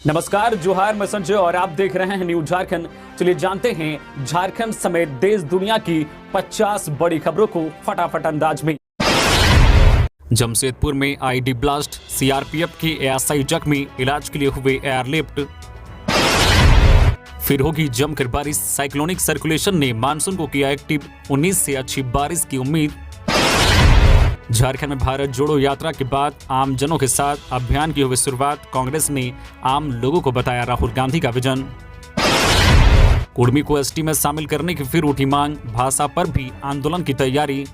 नमस्कार, जोहार, मैं संजय और आप देख रहे हैं न्यूज झारखंड। चलिए जानते हैं झारखंड समेत देश दुनिया की 50 बड़ी खबरों को फटाफट अंदाज में। जमशेदपुर में आईडी ब्लास्ट, सीआरपीएफ की एएसआई जख्मी, इलाज के लिए हुए एयरलिफ्ट। फिर होगी जमकर बारिश, साइक्लोनिक सर्कुलेशन ने मानसून को किया एक्टिव, 19 से अच्छी बारिश की उम्मीद। झारखंड में भारत जोड़ो यात्रा के बाद आमजनों के साथ अभियान की हुई शुरुआत, कांग्रेस ने आम लोगों को बताया राहुल गांधी का विजन। कुर्मी को एसटी में शामिल करने की फिर उठी मांग, भाषा पर भी आंदोलन की तैयारी।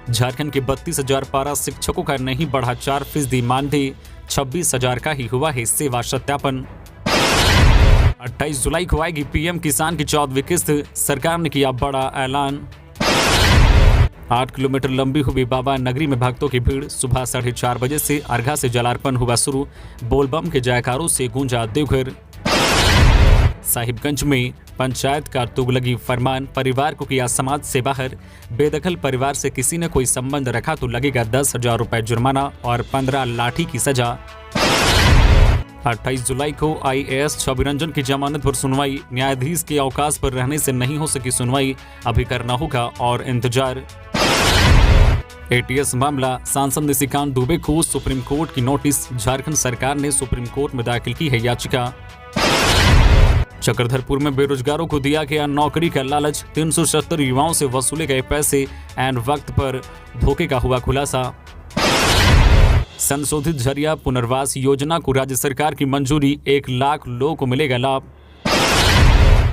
झारखंड के 32,000 पारा शिक्षकों का नहीं बढ़ा 4% मानदेय, 26,000 का ही हुआ है सेवा सत्यापन। 28 जुलाई को आएगी पीएम किसान की 14वीं किस्त, सरकार ने किया बड़ा ऐलान। 8 किलोमीटर लंबी हुई बाबा नगरी में भक्तों की भीड़, सुबह 4:30 बजे से अर्घा से जलार्पण हुआ शुरू, बोलबम के जयकारों से गूंजा देवघर। साहिबगंज में पंचायत का तुगलकी फरमान, परिवार को किया समाज से बाहर, बेदखल परिवार से किसी ने कोई संबंध रखा तो लगेगा 10,000 रुपए जुर्माना और 15 लाठी की सजा। 28 जुलाई को आईएएस छवि रंजन की जमानत पर सुनवाई, न्यायाधीश के अवकाश पर रहने से नहीं हो सकी सुनवाई, अभी करना होगा और इंतजार। एटीएस मामला, सांसद निशिकांत दुबे को सुप्रीम कोर्ट की नोटिस, झारखंड सरकार ने सुप्रीम कोर्ट में दाखिल की है याचिका। चक्रधरपुर में बेरोजगारों को दिया गया नौकरी का लालच, 370 युवाओं से वसूले गए पैसे, एन वक्त पर धोखे का हुआ खुलासा। संशोधित झरिया पुनर्वास योजना को राज्य सरकार की मंजूरी, 1 लाख लोगों को मिलेगा लाभ।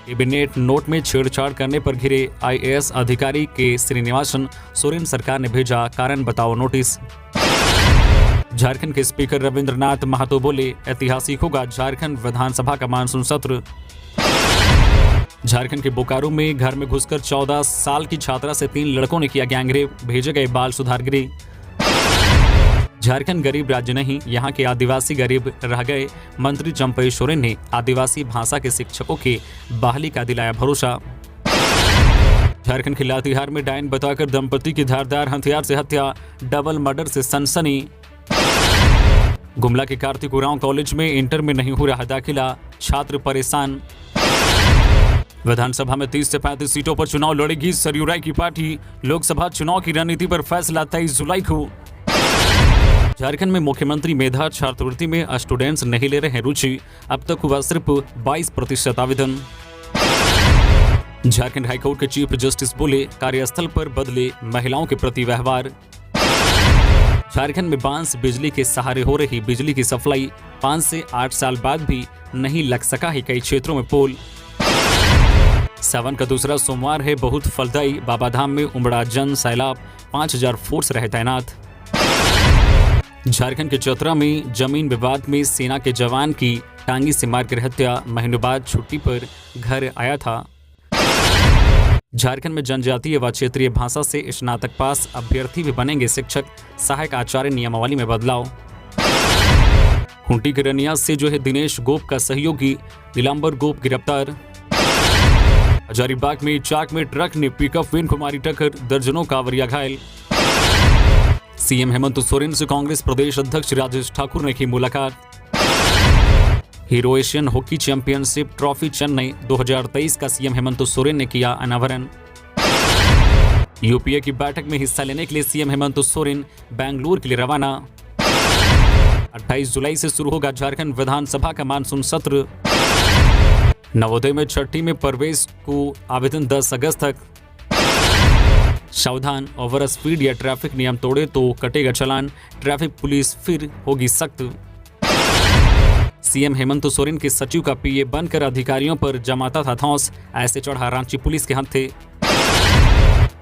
कैबिनेट नोट में छेड़छाड़ करने पर घिरे आईएएस अधिकारी के श्रीनिवासन सोरेन, सरकार ने भेजा कारण बताओ नोटिस। झारखंड के स्पीकर रविंद्रनाथ महतो बोले, ऐतिहासिक होगा झारखंड विधानसभा का मानसून सत्र। झारखंड के बोकारो में घर में घुसकर 14 साल की छात्रा से 3 लड़कों ने किया गैंगरेप, भेजे गए बाल सुधार गृह। झारखंड गरीब राज्य नहीं, यहाँ के आदिवासी गरीब रह गए, मंत्री चंपई सोरेन ने आदिवासी भाषा के शिक्षकों के बहाली का दिलाया भरोसा। झारखंड के लातेहार में डायन बताकर दंपति की धारदार हथियार से हत्या, डबल मर्डर से सनसनी। गुमला के कार्तिक उरांव कॉलेज में इंटर में नहीं हो रहा दाखिला, छात्र परेशान। विधानसभा में 30 से 35 सीटों पर चुनाव लड़ेगी सरयू राय की पार्टी, लोकसभा चुनाव की रणनीति पर फैसला 23 जुलाई को। झारखंड में मुख्यमंत्री मेधा छात्रवृत्ति में स्टूडेंट्स नहीं ले रहे रुचि, अब तक हुआ सिर्फ 22% आवेदन। झारखंड हाईकोर्ट के चीफ जस्टिस बोले, कार्यस्थल पर बदले महिलाओं के प्रति व्यवहार। झारखंड में बांस बिजली के सहारे हो रही बिजली की सप्लाई, 5 से 8 साल बाद भी नहीं लग सका है कई क्षेत्रों में पोल। सावन का दूसरा सोमवार है बहुत फलदायी, बाबाधाम में उमड़ा जन सैलाब, 5,000 फोर्स रहे तैनात। झारखंड के चतरा में जमीन विवाद में सेना के जवान की टांगी से मारकर हत्या, महीनों बाद छुट्टी पर घर आया था। झारखंड में जनजातीय व क्षेत्रीय भाषा से स्नातक पास अभ्यर्थी भी बनेंगे शिक्षक, सहायक आचार्य नियमावली में बदलाव। खूंटी के रनिया से जो है दिनेश गोप का सहयोगी नीलांबर गोप गिरफ्तार। हजारीबाग में चाक में ट्रक ने पिकअप वैन को मारी टक्कर, दर्जनों कांवरिया घायल। सीएम हेमंत सोरेन से कांग्रेस प्रदेश अध्यक्ष राजेश ठाकुर ने की मुलाकात। Hero Asian hockey championship trophy Chennai 2023 का सीएम हेमंत सोरेन ने किया अनावरण। यूपीए की बैठक में हिस्सा लेने के लिए सीएम हेमंत सोरेन बेंगलुरु के लिए रवाना। 28 जुलाई से शुरू होगा झारखंड विधानसभा का मानसून सत्र। नवोदय में छठी में प्रवेश को आवेदन 10 अगस्त तक। सावधान, ओवर स्पीड या ट्रैफिक नियम तोड़े तो कटेगा चालान, ट्रैफिक पुलिस फिर होगी सख्त। सीएम हेमंत सोरेन के सचिव का पीए बनकर अधिकारियों पर जमाता था धौंस, ऐसे चढ़ा रांची पुलिस के हत्थे।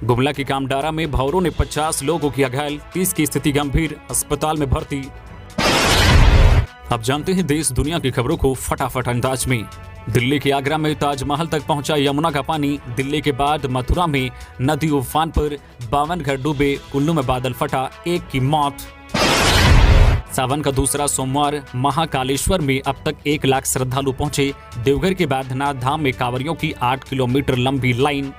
गुमला के कामडारा में भौरों ने 50 लोगों को किया घायल, 30 की स्थिति गंभीर, अस्पताल में भर्ती। अब जानते हैं देश दुनिया की खबरों को फटाफट अंदाज में। दिल्ली के आगरा में ताजमहल तक पहुंचा यमुना का पानी, दिल्ली के बाद मथुरा में नदी उफान पर, 52 घर डूबे, कुल्लू में बादल फटा, 1 की मौत। सावन का दूसरा सोमवार, महाकालेश्वर में अब तक 1 लाख श्रद्धालु पहुंचे, देवघर के बैद्यनाथ धाम में कांवरियों की 8 किलोमीटर लंबी लाइन।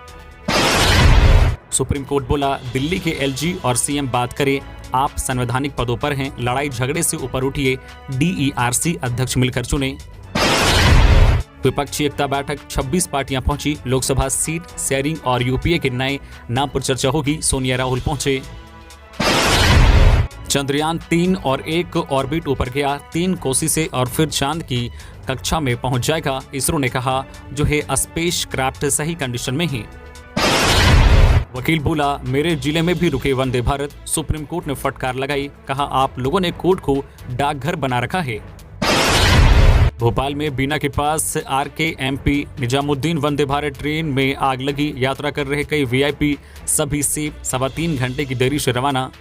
सुप्रीम कोर्ट बोला, दिल्ली के एलजी और सीएम बात करें, आप संवैधानिक पदों पर हैं, लड़ाई झगड़े से ऊपर उठिए, DERC अध्यक्ष मिलकर चुने। विपक्षी एकता बैठक, 26 पार्टियां पहुंची, लोकसभा सीट शेयरिंग और यूपीए के नए नाम पर चर्चा होगी, सोनिया राहुल पहुंचे। चंद्रयान 3 और 1 ऑर्बिट ऊपर गया, 3 कोसी से और फिर चांद की कक्षा में पहुंच जाएगा, इसरो ने कहा, जो है स्पेस क्राफ्ट सही कंडीशन में ही। वकील बोला, मेरे जिले में भी रुके वंदे भारत, सुप्रीम कोर्ट ने फटकार लगाई, कहा आप लोगों ने कोर्ट को डाकघर बना रखा है। भोपाल में बीना के पास RKMP निजामुद्दीन वंदे भारत ट्रेन में आग लगी, यात्रा कर रहे कई VIP सभी सेफ, 3.25 घंटे की देरी से रवाना।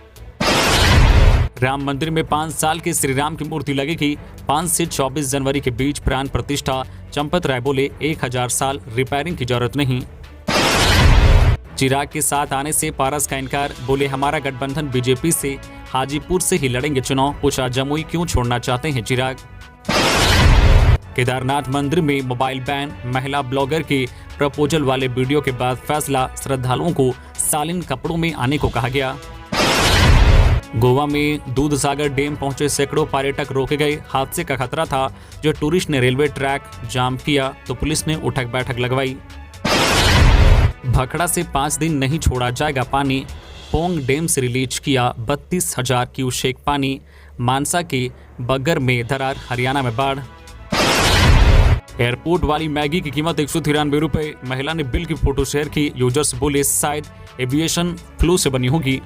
राम मंदिर में 5 साल के श्री राम की मूर्ति लगेगी, 5 से 24 जनवरी के बीच प्राण प्रतिष्ठा, चंपत राय बोले 1000 साल रिपेयरिंग की जरूरत नहीं। चिराग के साथ आने से पारस का इनकार, बोले हमारा गठबंधन बीजेपी से, हाजीपुर से ही लड़ेंगे चुनाव, पूछा जमुई क्यों छोड़ना चाहते हैं चिराग। केदारनाथ मंदिर में मोबाइल बैन, महिला ब्लॉगर के प्रपोजल वाले वीडियो के बाद फैसला, श्रद्धालुओं को शालीन कपड़ों में आने को कहा गया। गोवा में दूधसागर डैम पहुंचे सैकड़ों पर्यटक रोके गए, हादसे का खतरा था, जो टूरिस्ट ने रेलवे ट्रैक जाम किया तो पुलिस ने उठक बैठक लगवाई। भखड़ा से 5 दिन नहीं छोड़ा जाएगा पानी, पोंग डैम से रिलीज किया 32,000 क्यूसेक पानी, मानसा के बग्गर में दरार, हरियाणा में बाढ़। एयरपोर्ट वाली मैगी की कीमत 193 रुपए, महिला ने बिल की फोटो शेयर की, यूजर्स बोले शायद एविएशन फ्लू से बनी होगी।